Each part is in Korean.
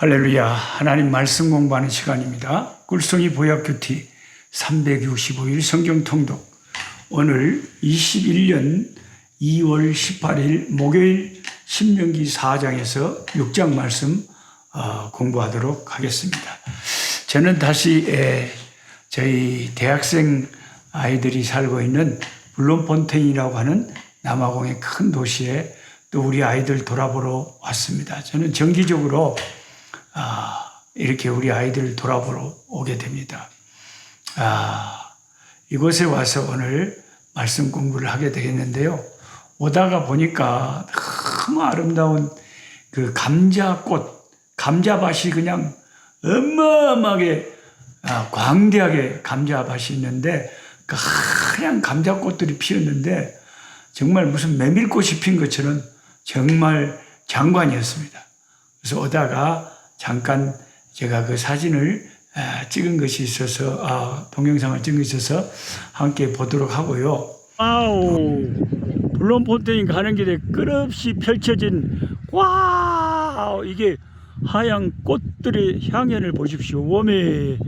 할렐루야. 하나님 말씀 공부하는 시간입니다. 꿀송이 보약큐티 365일 성경 통독. 오늘 21년 2월 18일 목요일 신명기 4장에서 6장 말씀 공부하도록 하겠습니다. 저는 다시 저희 대학생 아이들이 살고 있는 블룸폰테인이라고 하는 남아공의 큰 도시에 또 우리 아이들 돌아보러 왔습니다. 저는 정기적으로 이렇게 우리 아이들 돌아보러 오게 됩니다. 이곳에 와서 오늘 말씀 공부를 하게 되겠는데요. 오다가 보니까 너무 아름다운 그 감자꽃, 감자밭이 그냥 어마어마하게 광대하게 감자밭이 있는데 그 하얀 감자꽃들이 피었는데 정말 무슨 메밀꽃이 핀 것처럼 정말 장관이었습니다. 그래서 오다가 잠깐 제가 그 사진을 찍은 것이 있어서 동영상을 찍은 것이 있어서 함께 보도록 하고요. 와우, 블룸폰테인 가는 길에 끝없이 펼쳐진 와우, 이게 하얀 꽃들의 향연을 보십시오. 웜에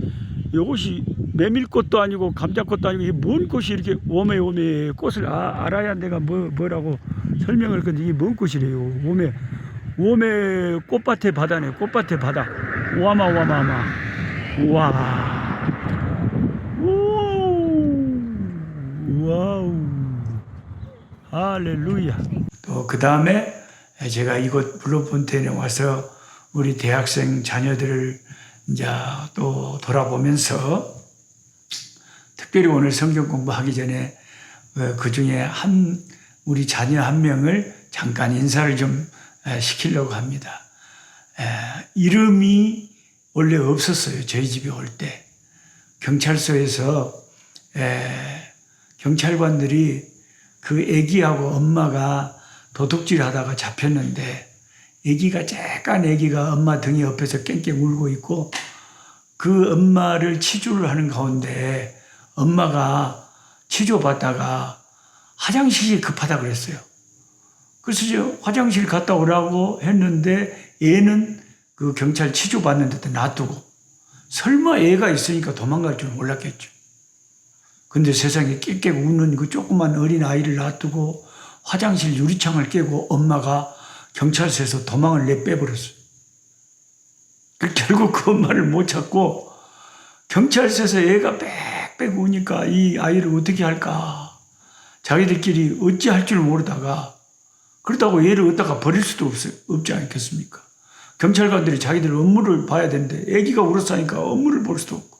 이것이 메밀꽃도 아니고 감자꽃도 아니고 이게 뭔 꽃이 이렇게 웜에 꽃을 알아야 내가 뭐라고 설명을 건데 이게 뭔 꽃이래요. 웜에 꽃밭의 바다네. 꽃밭의 바다. 와마 와. 와우. 할렐루야. 또 그 다음에 제가 이곳 블룸폰테인에 와서 우리 대학생 자녀들을 이제 또 돌아보면서 특별히 오늘 성경 공부하기 전에 그 중에 우리 자녀 한 명을 잠깐 인사를 좀 시키려고 합니다. 이름이 원래 없었어요. 저희 집에 올 때. 경찰서에서 경찰관들이 그 애기하고 엄마가 도둑질 하다가 잡혔는데 애기가 쬐깐 애기가 엄마 등에 옆에서 깽깽 울고 있고 그 엄마를 치료를 하는 가운데 엄마가 치료받다가 화장실이 급하다 그랬어요. 그래서 저 화장실 갔다 오라고 했는데 애는 그 경찰 치료받는 데 놔두고 설마 애가 있으니까 도망갈 줄 몰랐겠죠. 근데 세상에 깨깨 우는 그 조그만 어린 아이를 놔두고 화장실 유리창을 깨고 엄마가 경찰서에서 도망을 내빼버렸어요. 결국 그 엄마를 못 찾고 경찰서에서 애가 빽빽 우니까 이 아이를 어떻게 할까. 자기들끼리 어찌할 줄 모르다가 그렇다고 얘를 어디다가 버릴 수도 없지 않겠습니까? 경찰관들이 자기들 업무를 봐야 되는데 애기가 울었으니까 업무를 볼 수도 없고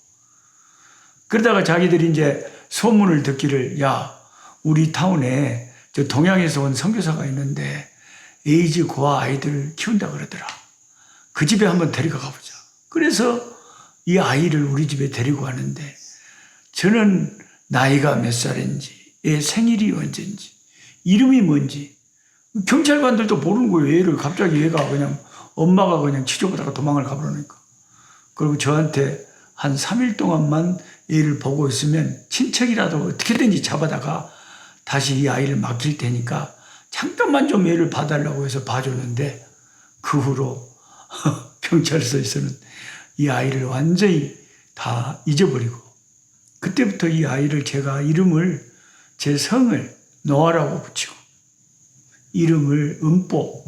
그러다가 자기들이 이제 소문을 듣기를 야 우리 타운에 저 동양에서 온 선교사가 있는데 에이즈 고아 아이들 키운다 그러더라. 그 집에 한번 데리고 가보자. 그래서 이 아이를 우리 집에 데리고 가는데 저는 나이가 몇 살인지 애 생일이 언제인지 이름이 뭔지 경찰관들도 모르는 거예요. 얘를 갑자기 얘가 그냥 엄마가 그냥 치료받다가 도망을 가버리니까. 그리고 저한테 한 3일 동안만 얘를 보고 있으면 친척이라도 어떻게든지 잡아다가 다시 이 아이를 맡길 테니까 잠깐만 좀 얘를 봐달라고 해서 봐줬는데 그 후로 경찰서에서는 이 아이를 완전히 다 잊어버리고 그때부터 이 아이를 제가 제 성을 노아라고 붙이고 이름을 음보,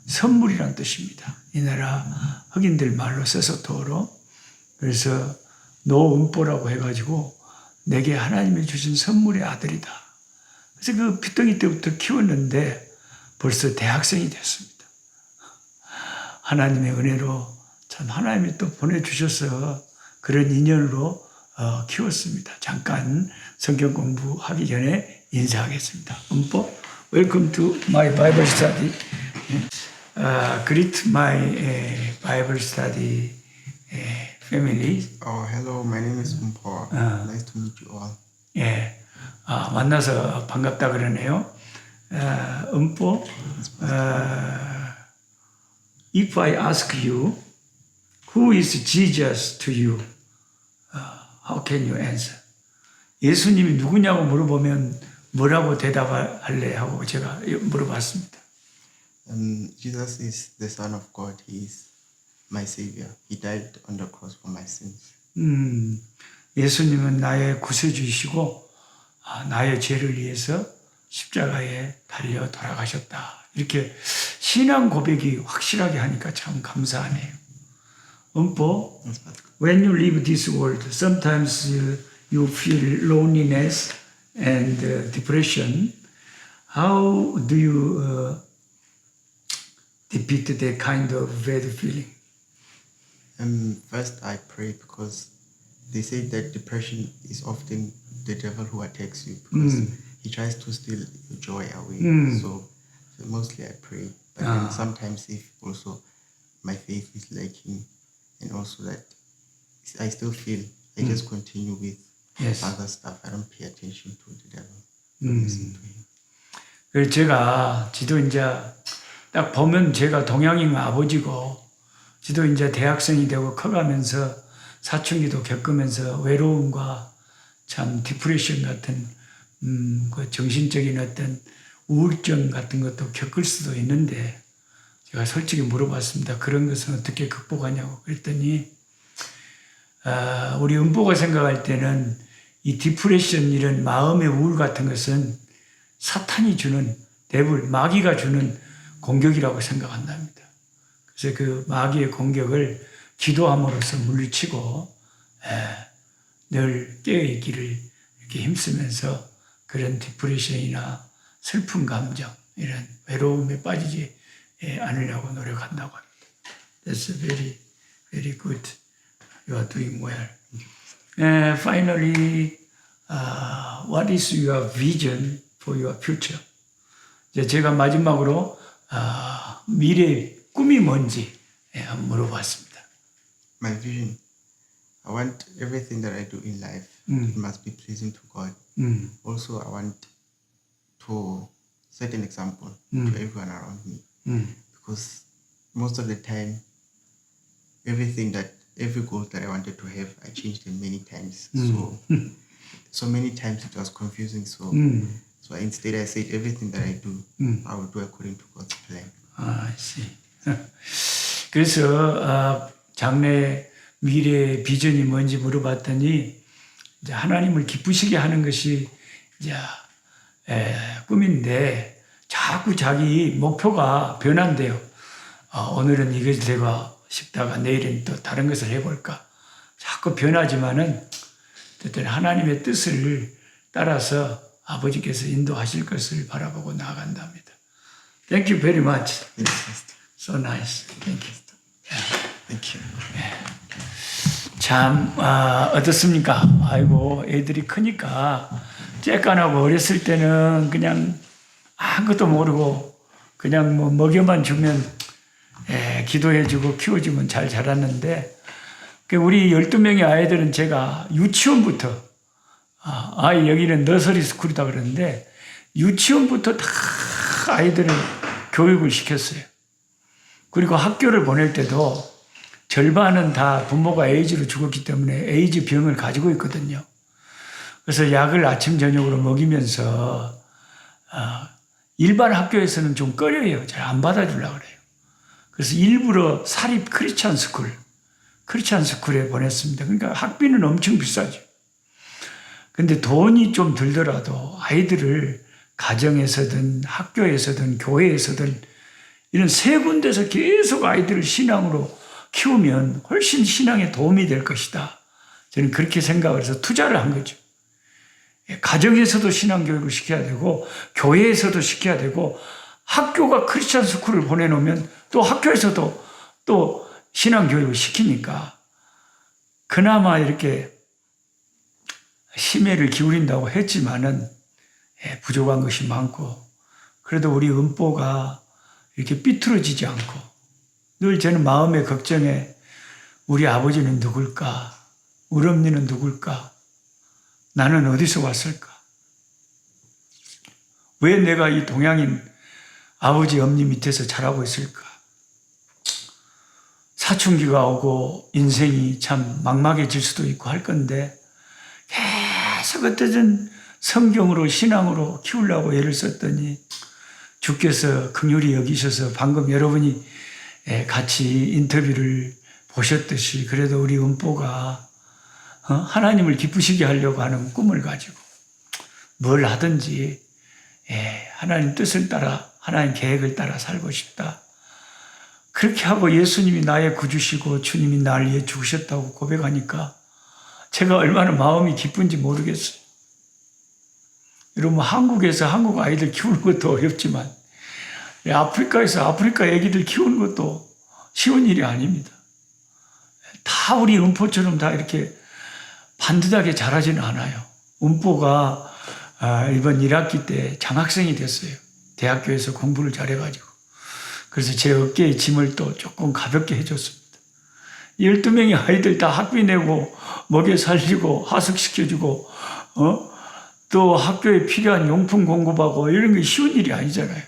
선물이란 뜻입니다. 이 나라 흑인들 말로 세소토어로. 그래서 노음보라고 해가지고 내게 하나님이 주신 선물의 아들이다. 그래서 그 핏덩이 때부터 키웠는데 벌써 대학생이 됐습니다. 하나님의 은혜로 참 하나님이 또 보내주셔서 그런 인연으로 키웠습니다. 잠깐 성경 공부하기 전에 인사하겠습니다. 음보, Welcome to my Bible study. Greet my Bible study family. Oh, hello. My name is Umpo. Nice to meet you all. 예, 만나서 반갑다 그러네요. 음포, if I ask you, who is Jesus to you? How can you answer? 예수님이 누구냐고 물어보면 뭐라고 대답할래 하고 제가 물어봤습니다. Jesus is the Son of God. He is my Savior. He died on the cross for my sins. 예수님은 나의 구세주이시고 나의 죄를 위해서 십자가에 달려 돌아가셨다. 이렇게 신앙 고백이 확실하게 하니까 참 감사하네요. 음보, when you leave this world, sometimes you feel loneliness and depression. How do you defeat that kind of bad feeling? First, I pray because they say that depression is often the devil who attacks you because he tries to steal your joy away. So mostly I pray. But then sometimes if also my faith is lacking and also that I still feel, I just continue with other stuff. I don't pay attention to the devil. Listen to him. 그래서 제가 지도 이제 딱 보면 제가 동양인 아버지고 지도 이제 대학생이 되고 커가면서 사춘기도 겪으면서 외로움과 참 디프레션 같은 그 정신적인 어떤 우울증 같은 것도 겪을 수도 있는데 제가 솔직히 물어봤습니다. 그런 것은 어떻게 극복하냐고 그랬더니 우리 음보가 생각할 때는 이 디프레션 이런 마음의 우울 같은 것은 사탄이 주는 데블, 마귀가 주는 공격이라고 생각한답니다. 그래서 그 마귀의 공격을 기도함으로써 물리치고 늘 깨어있기를 이렇게 힘쓰면서 그런 디프레션이나 슬픈 감정, 이런 외로움에 빠지지 않으려고 노력한다고 합니다. That's very, very good. You are doing well. Finally, what is your vision for your future? 이제 제가 마지막으로 미래의 꿈이 뭔지 한번 물어봤습니다. My vision. I want everything that I do in life, it must be pleasing to God. Also, I want to set an example to everyone around me. Because most of the time, every goal that I wanted to have, I changed them many times. So many times it was confusing. So instead I said everything that I do, I will do according to God's plan. I see. 그래서 장래 미래의 비전이 뭔지 물어봤더니 이제 하나님을 기쁘시게 하는 것이 이제 꿈인데 자꾸 자기 목표가 변한대요. 오늘은 이것이 되고 싶다가 내일은 또 다른 것을 해볼까. 자꾸 변하지만은 어쨌든 하나님의 뜻을 따라서 아버지께서 인도하실 것을 바라보고 나아간답니다. Thank you very much. So nice. Thank you. Thank you. 참 어떻습니까? 아이고 애들이 크니까 쬐깐하고 어렸을 때는 그냥 아무것도 모르고 그냥 뭐 먹여만 주면 기도해주고 키워주면 잘 자랐는데 우리 12명의 아이들은 제가 유치원부터 아이 여기는 너서리 스쿨이다 그러는데 유치원부터 다 아이들을 교육을 시켰어요. 그리고 학교를 보낼 때도 절반은 다 부모가 에이즈로 죽었기 때문에 에이즈 병을 가지고 있거든요. 그래서 약을 아침 저녁으로 먹이면서 일반 학교에서는 좀 꺼려요. 잘 안 받아주려고 그래요. 그래서 일부러 사립 크리스찬 스쿨에 보냈습니다. 그러니까 학비는 엄청 비싸죠. 근데 돈이 좀 들더라도 아이들을 가정에서든 학교에서든 교회에서든 이런 세 군데서 계속 아이들을 신앙으로 키우면 훨씬 신앙에 도움이 될 것이다. 저는 그렇게 생각을 해서 투자를 한 거죠. 가정에서도 신앙교육을 시켜야 되고 교회에서도 시켜야 되고 학교가 크리스찬 스쿨을 보내놓으면 또 학교에서도 또 신앙교육을 시키니까 그나마 이렇게 심혈을 기울인다고 했지만은 부족한 것이 많고 그래도 우리 음보가 이렇게 삐뚤어지지 않고 늘 저는 마음의 걱정에 우리 아버지는 누굴까? 우리 엄니는 누굴까? 나는 어디서 왔을까? 왜 내가 이 동양인 아버지 엄니 밑에서 자라고 있을까? 사춘기가 오고 인생이 참 막막해질 수도 있고 할 건데 계속 어떤 성경으로 신앙으로 키우려고 애를 썼더니 주께서 긍휼히 여기셔서 방금 여러분이 같이 인터뷰를 보셨듯이 그래도 우리 은보가 하나님을 기쁘시게 하려고 하는 꿈을 가지고 뭘 하든지 하나님 뜻을 따라 하나님 계획을 따라 살고 싶다. 그렇게 하고 예수님이 나의 구주시고 주님이 나를 위해 죽으셨다고 고백하니까 제가 얼마나 마음이 기쁜지 모르겠어요. 여러분, 한국에서 한국 아이들 키우는 것도 어렵지만 아프리카에서 아프리카 애기들 키우는 것도 쉬운 일이 아닙니다. 다 우리 은포처럼 다 이렇게 반듯하게 자라지는 않아요. 은포가 이번 1학기 때 장학생이 됐어요. 대학교에서 공부를 잘해가지고. 그래서 제 어깨에 짐을 또 조금 가볍게 해줬습니다. 12명의 아이들 다 학비 내고 먹여 살리고 하숙시켜주고 또 학교에 필요한 용품 공급하고 이런 게 쉬운 일이 아니잖아요.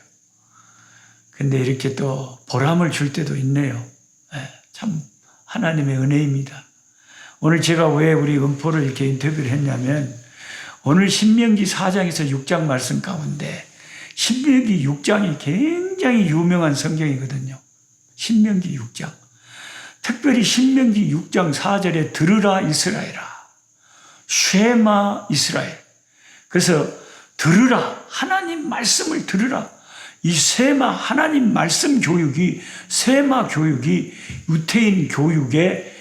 근데 이렇게 또 보람을 줄 때도 있네요. 참 하나님의 은혜입니다. 오늘 제가 왜 우리 은포를 이렇게 인터뷰를 했냐면 오늘 신명기 4장에서 6장 말씀 가운데 신명기 6장이 굉장히 유명한 성경이거든요. 신명기 6장. 특별히 신명기 6장 4절에 들으라 이스라엘아. 쉐마 이스라엘. 그래서 들으라. 하나님 말씀을 들으라. 이 쉐마 하나님 말씀 교육이 쉐마 교육이 유태인 교육의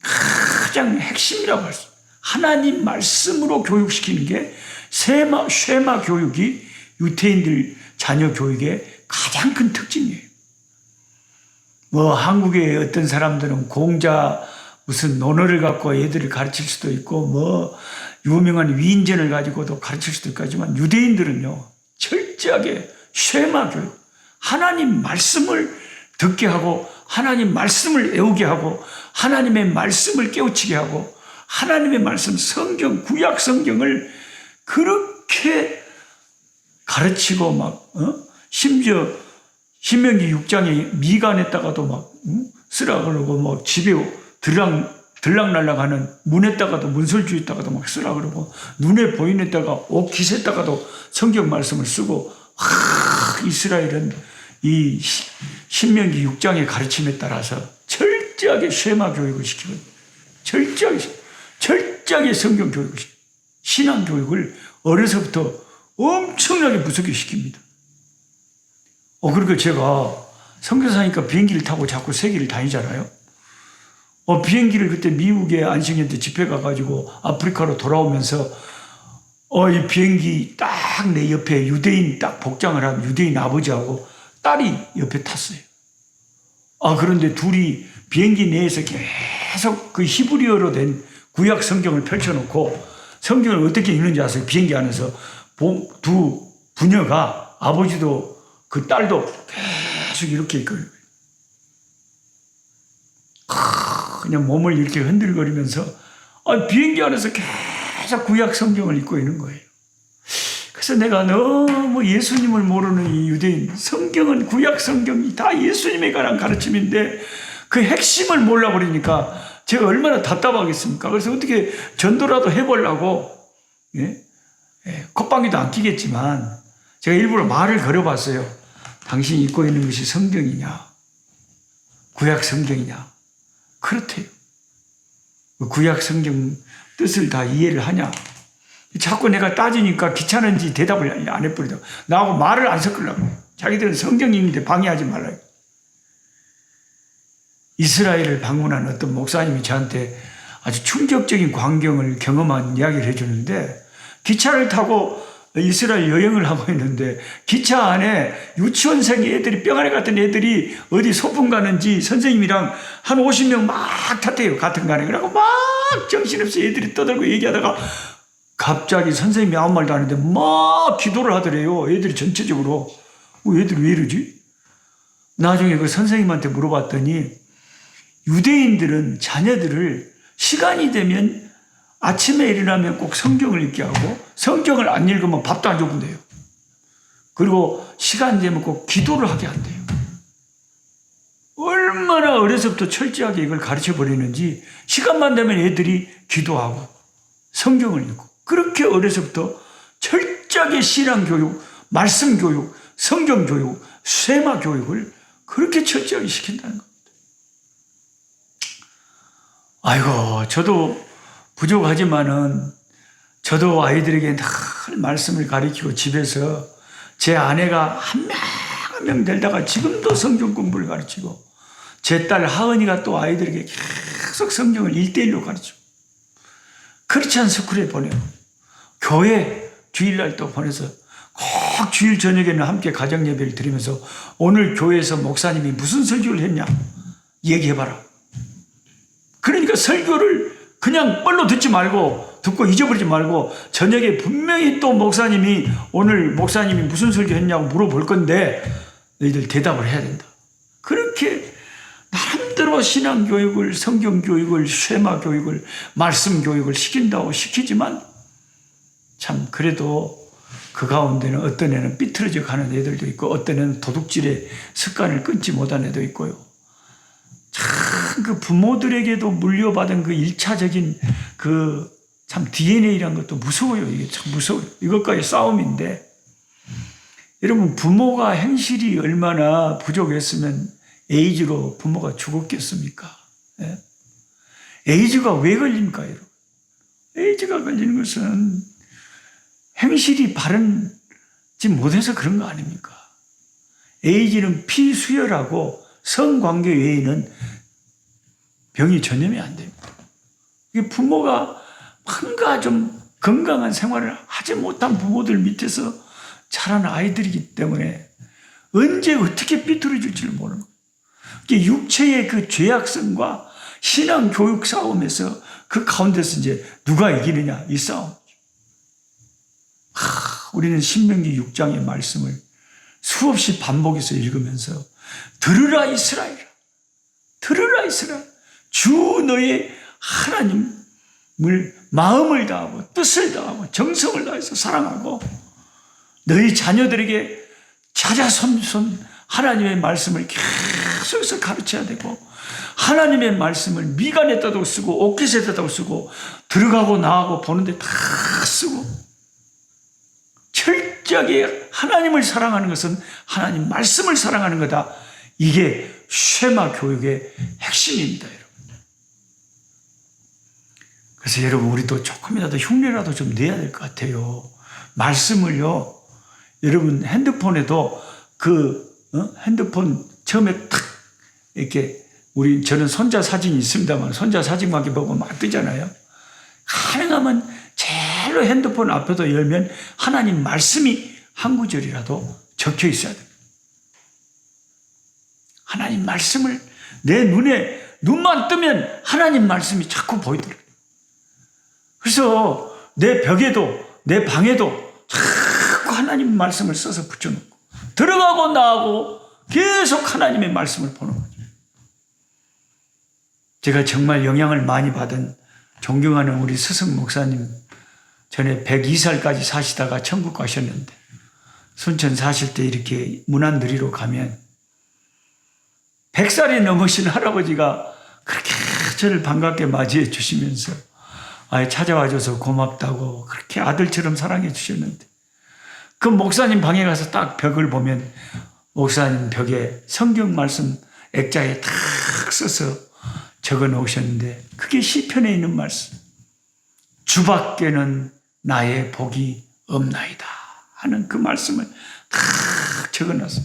가장 핵심이라고 할 수 있어요. 하나님 말씀으로 교육시키는 게 쉐마 교육이 유태인들 자녀 교육의 가장 큰 특징이에요. 뭐 한국의 어떤 사람들은 공자 무슨 논어를 갖고 애들을 가르칠 수도 있고 뭐 유명한 위인전을 가지고도 가르칠 수도 있지만 유대인들은요 철저하게 쉐마 교육, 하나님 말씀을 듣게 하고 하나님 말씀을 외우게 하고 하나님의 말씀을 깨우치게 하고 하나님의 말씀 성경 구약 성경을 그렇게 가르치고 막 심지어 신명기 6장에 미간에다가도 막 쓰라 그러고 뭐 집에 들락날락하는 문에다가도 문설주에다가도 막 쓰라 그러고 눈에 보이는 데가 옷 깃에다가도 성경 말씀을 쓰고 이스라엘은 이 신명기 6장의 가르침에 따라서 철저하게 쉐마 교육을 시키거든요. 철저하게 성경 교육을 시키고 신앙 교육을 어려서부터 엄청나게 무섭게 시킵니다. 그러니까 제가 선교사니까 비행기를 타고 자꾸 세계를 다니잖아요. 비행기를 그때 미국에 안식년 때 집회 가가지고 아프리카로 돌아오면서 이 비행기 딱 내 옆에 유대인 딱 복장을 한 유대인 아버지하고 딸이 옆에 탔어요. 그런데 둘이 비행기 내에서 계속 그 히브리어로 된 구약 성경을 펼쳐놓고 성경을 어떻게 읽는지 아세요? 비행기 안에서 두 부녀가 아버지도 그 딸도 계속 이렇게 읽어요. 그냥 몸을 이렇게 흔들거리면서 비행기 안에서 계속 구약 성경을 읽고 있는 거예요. 그래서 내가 너무 예수님을 모르는 이 유대인, 성경은 구약 성경이 다 예수님에 관한 가르침인데 그 핵심을 몰라버리니까 제가 얼마나 답답하겠습니까? 그래서 어떻게 전도라도 해보려고 콧방귀도 안 끼겠지만 제가 일부러 말을 걸어봤어요. 당신이 읽고 있는 것이 성경이냐 구약 성경이냐. 그렇대요. 구약 성경 뜻을 다 이해를 하냐. 자꾸 내가 따지니까 귀찮은지 대답을 안 해버리더라고. 나하고 말을 안 섞으려고. 자기들은 성경인데 방해하지 말라고. 이스라엘을 방문한 어떤 목사님이 저한테 아주 충격적인 광경을 경험한 이야기를 해주는데 기차를 타고 이스라엘 여행을 하고 있는데 기차 안에 유치원생 애들이 뿅아리 같은 애들이 어디 소풍 가는지 선생님이랑 한 50명 막 탔대요. 같은 간에. 그래갖고 막 정신없이 애들이 떠들고 얘기하다가 갑자기 선생님이 아무 말도 안 했는데 막 기도를 하더래요. 애들이 전체적으로. 애들이 왜 이러지? 나중에 그 선생님한테 물어봤더니 유대인들은 자녀들을 시간이 되면 아침에 일어나면 꼭 성경을 읽게 하고 성경을 안 읽으면 밥도 안 줘본대요. 그리고 시간 되면 꼭 기도를 하게 한대요. 얼마나 어려서부터 철저하게 이걸 가르쳐버리는지 시간만 되면 애들이 기도하고 성경을 읽고 그렇게 어려서부터 철저하게 신앙교육, 말씀교육, 성경교육, 쉐마 교육을 그렇게 철저하게 시킨다는 겁니다. 아이고, 저도 부족하지만은 저도 아이들에게 늘 말씀을 가르치고 집에서 제 아내가 한 명 한 명 데려다가 지금도 성경 공부를 가르치고 제 딸 하은이가 또 아이들에게 계속 성경을 1대1로 가르치고 크리스찬 스쿨에 보내고 교회 주일날 또 보내서 꼭 주일 저녁에는 함께 가정 예배를 드리면서 오늘 교회에서 목사님이 무슨 설교를 했냐 얘기해봐라. 그러니까 설교를 그냥 뻘로 듣지 말고 듣고 잊어버리지 말고 저녁에 분명히 또 목사님이 오늘 목사님이 무슨 설교 했냐고 물어볼 건데 너희들 대답을 해야 된다. 그렇게 나름대로 신앙교육을, 성경교육을, 쉐마 교육을, 말씀교육을 시킨다고 시키지만 참 그래도 그 가운데는 어떤 애는 삐뚤어져 가는 애들도 있고 어떤 애는 도둑질의 습관을 끊지 못한 애도 있고요. 참 그 부모들에게도 물려받은 그 1차적인 그 참 DNA라는 것도 무서워요. 이게 참 무서워요. 이것과의 싸움인데 여러분 부모가 행실이 얼마나 부족했으면 에이즈로 부모가 죽었겠습니까? 예? 에이즈가 왜 걸립니까, 여러분? 에이즈가 걸리는 것은 행실이 바르지 못해서 그런 거 아닙니까? 에이즈는 피수혈하고 성관계 외에는 병이 전염이 안 됩니다. 이게 부모가 뭔가 좀 건강한 생활을 하지 못한 부모들 밑에서 자란 아이들이기 때문에 언제 어떻게 삐뚤어질지를 모르는 거예요. 육체의 그 죄악성과 신앙 교육 싸움에서 그 가운데서 이제 누가 이기느냐 이 싸움. 우리는 신명기 6장의 말씀을 수없이 반복해서 읽으면서 들으라 이스라엘아, 들으라 이스라엘, 주 너의 하나님을 마음을 다하고 뜻을 다하고 정성을 다해서 사랑하고 너희 자녀들에게 자자손손 하나님의 말씀을 계속해서 가르쳐야 되고 하나님의 말씀을 미간에다도 쓰고 옷깃에다도 쓰고 들어가고 나가고 보는데 다 쓰고 철저하게 하나님을 사랑하는 것은 하나님 말씀을 사랑하는 거다. 이게 쉐마 교육의 핵심입니다, 여러분. 그래서 여러분 우리도 조금이라도 흉내라도 좀 내야 될 것 같아요. 말씀을요. 여러분 핸드폰에도 핸드폰 처음에 탁 이렇게 저는 손자 사진이 있습니다만 손자 사진만 이렇게 보고 막 뜨잖아요. 가능하면 제일로 핸드폰 앞에도 열면 하나님 말씀이 한 구절이라도 적혀 있어야 됩니다. 하나님 말씀을 내 눈만 뜨면 하나님 말씀이 자꾸 보이더라고요. 그래서 내 벽에도 내 방에도 자꾸 하나님 말씀을 써서 붙여놓고 들어가고 나가고 계속 하나님의 말씀을 보는 거죠. 제가 정말 영향을 많이 받은 존경하는 우리 스승 목사님 전에 102살까지 사시다가 천국 가셨는데 순천 사실 때 이렇게 문안드리러 가면 100살이 넘으신 할아버지가 그렇게 저를 반갑게 맞이해 주시면서 찾아와줘서 고맙다고 그렇게 아들처럼 사랑해 주셨는데 그 목사님 방에 가서 딱 벽을 보면 목사님 벽에 성경 말씀 액자에 탁 써서 적어 놓으셨는데 그게 시편에 있는 말씀. 주밖에는 나의 복이 없나이다 하는 그 말씀을 탁 적어 놨어요.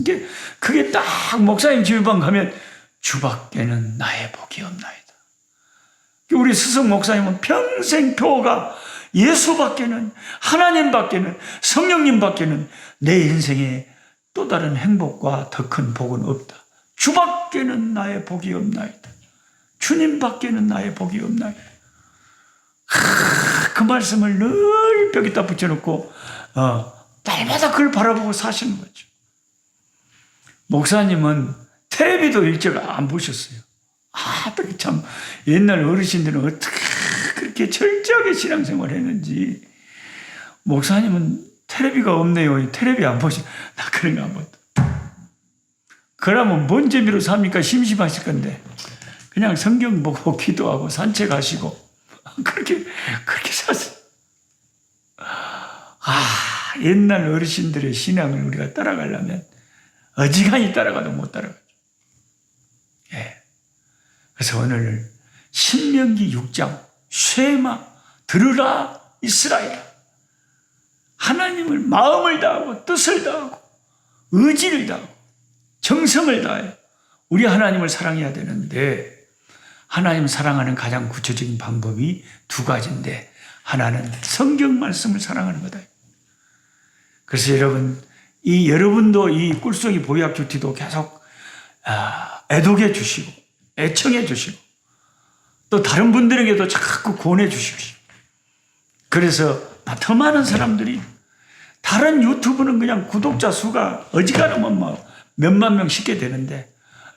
그게 딱 목사님 집에만 가면 주밖에는 나의 복이 없나이다. 우리 스승 목사님은 평생 교가 예수밖에는 하나님밖에는 성령님밖에는 내 인생에 또 다른 행복과 더 큰 복은 없다. 주밖에는 나의 복이 없나이다. 주님밖에는 나의 복이 없나이다. 그 말씀을 늘 벽에다 붙여놓고 날마다 그걸 바라보고 사시는 거죠. 목사님은 텔레비도 일찍 안 보셨어요. 참 옛날 어르신들은 어떻게 그렇게 철저하게 신앙생활을 했는지. 목사님은 텔레비가 없네요. 텔레비 안 보시. 나 그런 거 안 봤다. 그러면 뭔 재미로 삽니까? 심심하실 건데. 그냥 성경 보고 기도하고 산책하시고 그렇게 사세요. 옛날 어르신들의 신앙을 우리가 따라가려면 어지간히 따라가도 못 따라가죠. 예. 그래서 오늘 신명기 6장 쉐마 들으라 이스라엘아, 하나님을 마음을 다하고 뜻을 다하고 의지를 다하고 정성을 다해 우리 하나님을 사랑해야 되는데, 하나님 사랑하는 가장 구체적인 방법이 두 가지인데, 하나는 성경 말씀을 사랑하는 거다. 그래서 여러분도 이 꿀송이 보약 큐티도 계속 애독해 주시고 애청해 주시고 또 다른 분들에게도 자꾸 권해 주십시오. 그래서 더 많은 사람들이, 다른 유튜브는 그냥 구독자 수가 어지간하면 뭐 몇만 명 쉽게 되는데,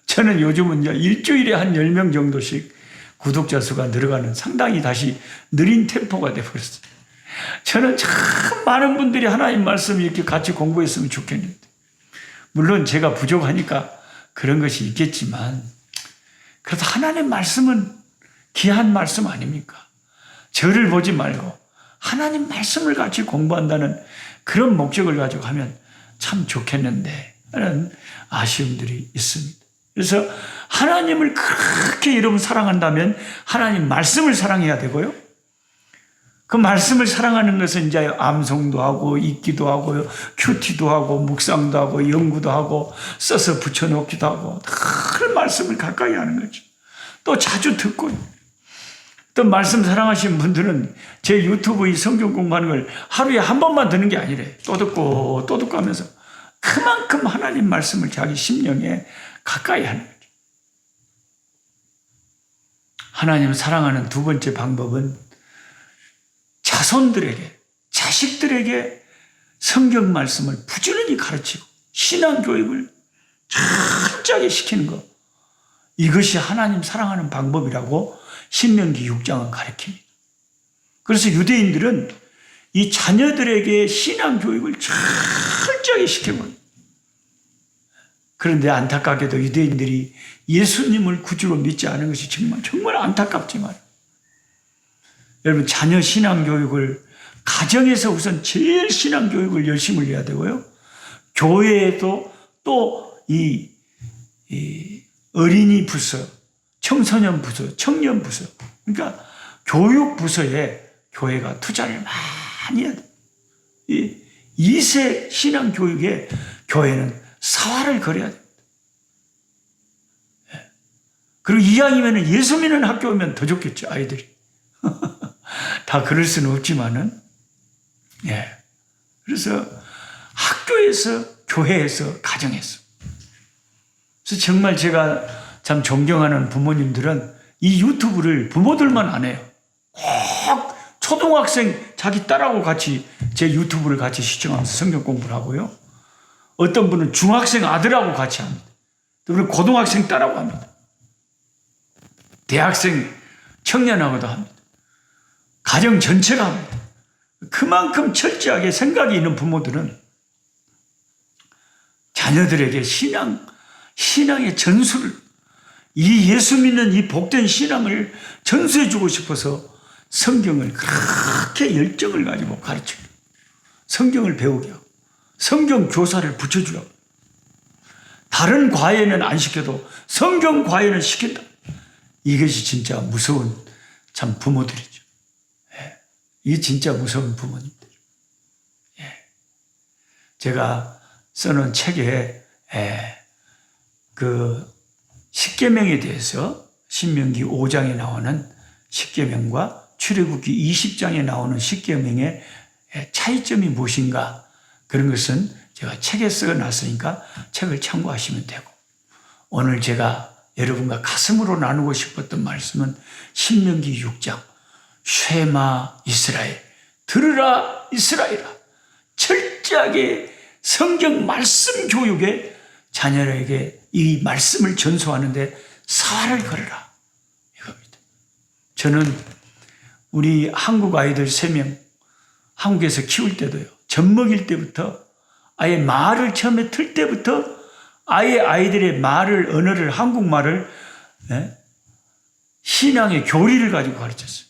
저는 요즘은 이제 일주일에 한 10명 정도씩 구독자 수가 늘어가는 상당히 다시 느린 템포가 되어버렸어요. 저는 참 많은 분들이 하나님 말씀 이렇게 같이 공부했으면 좋겠는데, 물론 제가 부족하니까 그런 것이 있겠지만, 그래도 하나님 말씀은 귀한 말씀 아닙니까? 저를 보지 말고 하나님 말씀을 같이 공부한다는 그런 목적을 가지고 하면 참 좋겠는데 하는 아쉬움들이 있습니다. 그래서 하나님을 그렇게 여러분 사랑한다면 하나님 말씀을 사랑해야 되고요. 그 말씀을 사랑하는 것은 이제 암송도 하고 읽기도 하고 큐티도 하고 묵상도 하고 연구도 하고 써서 붙여놓기도 하고, 늘 말씀을 가까이 하는 거죠. 또 자주 듣고, 또 말씀 사랑하시는 분들은 제 유튜브 이 성경 공부하는 걸 하루에 한 번만 듣는 게 아니래. 또 듣고 또 듣고 하면서 그만큼 하나님 말씀을 자기 심령에 가까이 하는 거죠. 하나님 사랑하는 두 번째 방법은 자손들에게, 자식들에게 성경 말씀을 부지런히 가르치고 신앙교육을 철저하게 시키는 것. 이것이 하나님 사랑하는 방법이라고 신명기 6장은 가르칩니다. 그래서 유대인들은 이 자녀들에게 신앙교육을 철저하게 시켜버려요. 그런데 안타깝게도 유대인들이 예수님을 구주로 믿지 않은 것이 정말 안타깝지만, 여러분, 자녀 신앙교육을 가정에서 우선 제일 신앙교육을 열심히 해야 되고요. 교회에도 또 이 어린이 부서, 청소년 부서, 청년 부서, 그러니까 교육 부서에 교회가 투자를 많이 해야 돼요. 이 2세 신앙교육에 교회는 사활을 걸어야 됩니다. 그리고 이왕이면 예수 믿는 학교 오면 더 좋겠죠, 아이들이. 다 그럴 수는 없지만은, 예. 그래서 학교에서, 교회에서, 가정에서. 그래서 정말 제가 참 존경하는 부모님들은 이 유튜브를 부모들만 안 해요. 꼭 초등학생 자기 딸하고 같이 제 유튜브를 같이 시청하면서 성경 공부를 하고요. 어떤 분은 중학생 아들하고 같이 합니다. 또 고등학생 딸하고 합니다. 대학생 청년하고도 합니다. 가정 전체가 합니다. 그만큼 철저하게 생각이 있는 부모들은 자녀들에게 신앙의 전수를, 이 예수 믿는 이 복된 신앙을 전수해주고 싶어서 성경을 그렇게 열정을 가지고 가르치고, 성경을 배우게 하고, 성경 교사를 붙여주고, 다른 과외는 안 시켜도 성경 과외는 시킨다. 이것이 진짜 무서운 참 부모들이죠. 예. 이게 진짜 무서운 부모님들. 예. 제가 써놓은 책에 그 십계명에 대해서 신명기 5장에 나오는 십계명과 출애굽기 20장에 나오는 십계명의 차이점이 무엇인가, 그런 것은 제가 책에 써놨으니까 책을 참고하시면 되고, 오늘 제가 여러분과 가슴으로 나누고 싶었던 말씀은 신명기 6장 쉐마 이스라엘, 들으라 이스라엘아, 철저하게 성경 말씀 교육에 자녀에게 이 말씀을 전수하는데 사활을 걸어라, 이겁니다. 저는 우리 한국 아이들 3명 한국에서 키울 때도요, 젖 먹일 때부터 아예 말을 처음에 틀 때부터 아예 아이들의 말을, 언어를, 한국말을 신앙의 교리를 가지고 가르쳤어요.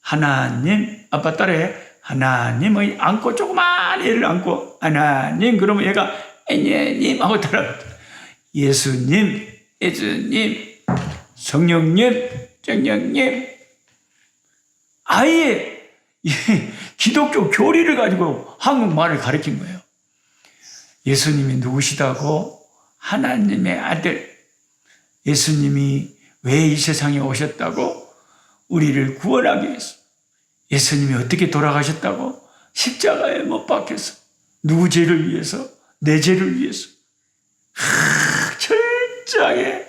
하나님, 아빠 따라해. 하나님을 안고, 조그만 애를 안고 하나님, 그러면 얘가 애님 하고 따라합니다. 예수님, 예수님, 성령님, 성령님. 아예 기독교 교리를 가지고 한국말을 가르친 거예요. 예수님이 누구시다고? 하나님의 아들. 예수님이 왜 이 세상에 오셨다고? 우리를 구원하기 위해서. 예수님이 어떻게 돌아가셨다고? 십자가에 못 박혀서. 누구 죄를 위해서? 내 죄를 위해서. 철저하게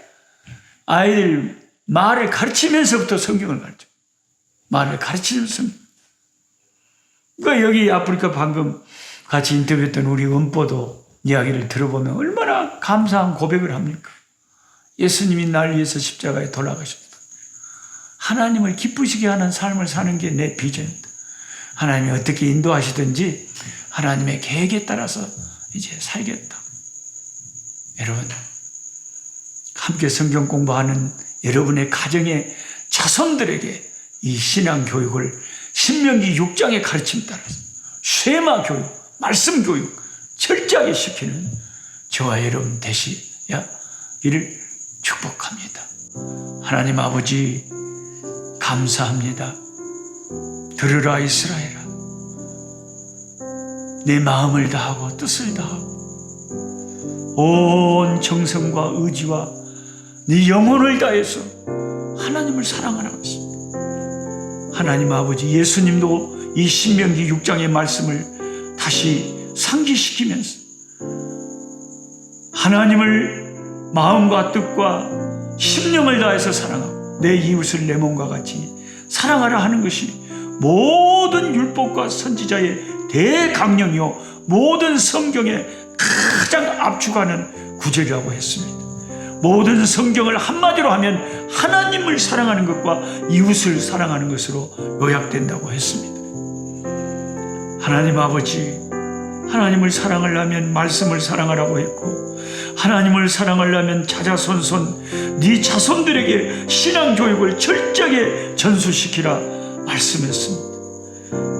아이들 말을 가르치면서부터 성경을 가르쳐. 말을 가르치면서. 그러니까 여기 아프리카 방금 같이 인터뷰했던 우리 은뽀도 이야기를 들어보면 얼마나 감사한 고백을 합니까? 예수님이 날 위해서 십자가에 돌아가셨다. 하나님을 기쁘시게 하는 삶을 사는 게 내 비전이다. 하나님이 어떻게 인도하시든지 하나님의 계획에 따라서 이제 살겠다. 여러분, 함께 성경 공부하는 여러분의 가정의 자손들에게 이 신앙 교육을 신명기 6장의 가르침 따라서 쉐마 교육, 말씀 교육 철저하게 시키는 저와 여러분 되시기를 축복합니다. 하나님 아버지 감사합니다. 들으라 이스라엘아, 내 마음을 다하고 뜻을 다하고 온 정성과 의지와 네 영혼을 다해서 하나님을 사랑하라고 했습니다. 하나님 아버지, 예수님도 이 신명기 6장의 말씀을 다시 상기시키면서 하나님을 마음과 뜻과 심령을 다해서 사랑하고 내 이웃을 내 몸과 같이 사랑하라 하는 것이 모든 율법과 선지자의 대강령이요 모든 성경의 가장 압축하는 구절이라고 했습니다. 모든 성경을 한마디로 하면 하나님을 사랑하는 것과 이웃을 사랑하는 것으로 요약된다고 했습니다. 하나님 아버지, 하나님을 사랑하려면 말씀을 사랑하라고 했고, 하나님을 사랑하려면 자자손손 네 자손들에게 신앙교육을 철저하게 전수시키라 말씀했습니다.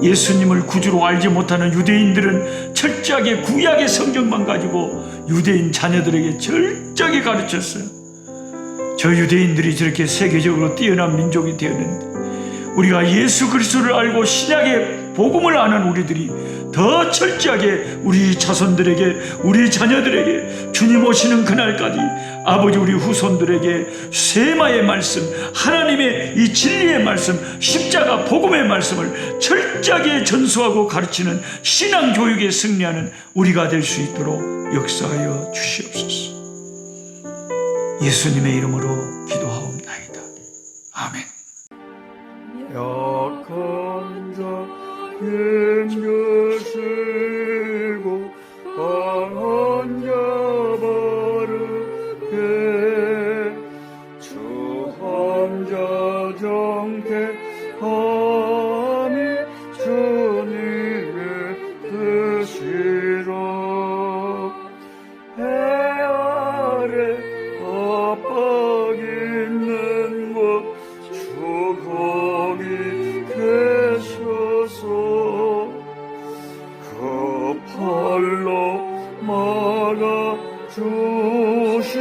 예수님을 구주로 알지 못하는 유대인들은 철저하게 구약의 성경만 가지고 유대인 자녀들에게 철저하게 가르쳤어요. 저 유대인들이 저렇게 세계적으로 뛰어난 민족이 되었는데 우리가 예수 그리스도를 알고 신약의 복음을 아는 우리들이 더 철저하게 우리 자손들에게, 우리 자녀들에게 주님 오시는 그날까지 아버지 우리 후손들에게 쇠마의 말씀, 하나님의 이 진리의 말씀, 십자가 복음의 말씀을 철저하게 전수하고 가르치는 신앙교육에 승리하는 우리가 될 수 있도록 역사하여 주시옵소서. 예수님의 이름으로 기도하옵나이다. 아멘. 약한 자 힘주시고 강한 자 바르게 주한 자 정택함이 주님의 뜻이라. 해 아래 압박 있는 곳 주 거기 계셔서 그 팔로 막아 주시